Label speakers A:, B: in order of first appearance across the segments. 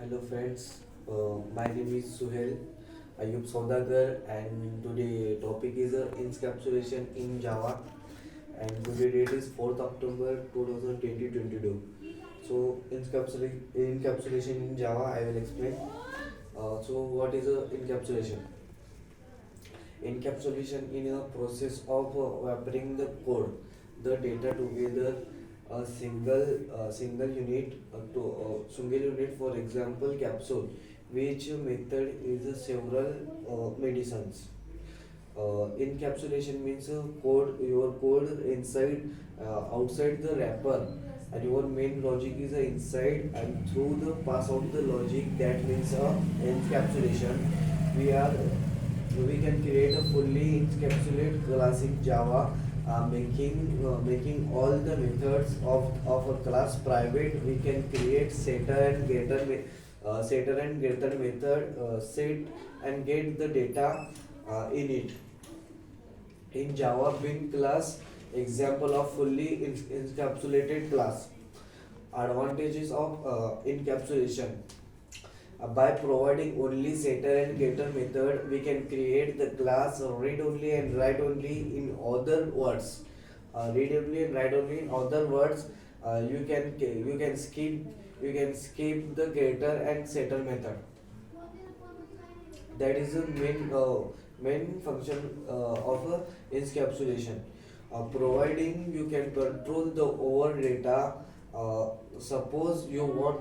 A: Hello friends, my name is Suhail Ayub Saudagar and today topic is encapsulation in Java and today date is 4th October 2022. So encapsulation in Java I will explain. So what is encapsulation? Encapsulation in a process of wrapping the code, the data together a single unit to single unit. For example, capsule, which method is several medicines. Encapsulation means code your code inside outside the wrapper, and your main logic is inside and through the pass out the logic. That means encapsulation. We are we can create a fully encapsulated class in Java, making all the methods of a class private. We can create setter and getter method, set and get the data in it. In Java bin class, example of fully encapsulated class. Advantages of encapsulation. By providing only setter and getter method, we can create the class read only and write only. In other words, read only and write only. In other words, you can skip the getter and setter method. That is the main function of encapsulation. Providing you can control the over data. Suppose you want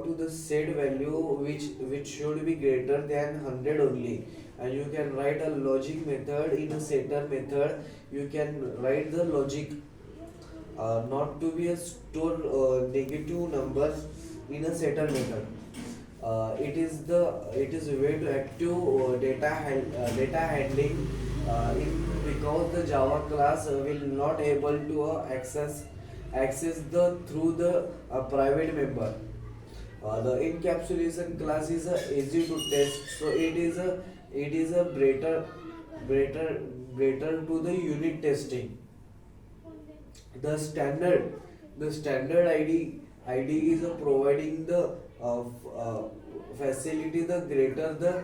A: to the set value which should be greater than 100 only, and you can write a logic method in a setter method. You can write the logic not to be a store negative numbers in a setter method. It is a way to active data handling because the Java class will not able to access the through the private member. The encapsulation class is easy to test, so it is a better to the unit testing. The standard ID is providing the facility the greater the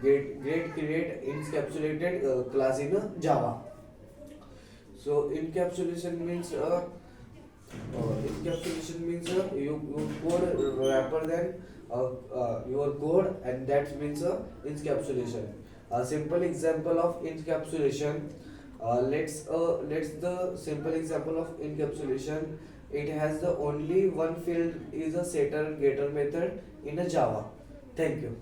A: great create encapsulated class in Java. So you code wrapper than your code, and that means encapsulation. A simple example of encapsulation. Let's the simple example of encapsulation. It has the only one field is a setter and getter method in a Java. Thank you.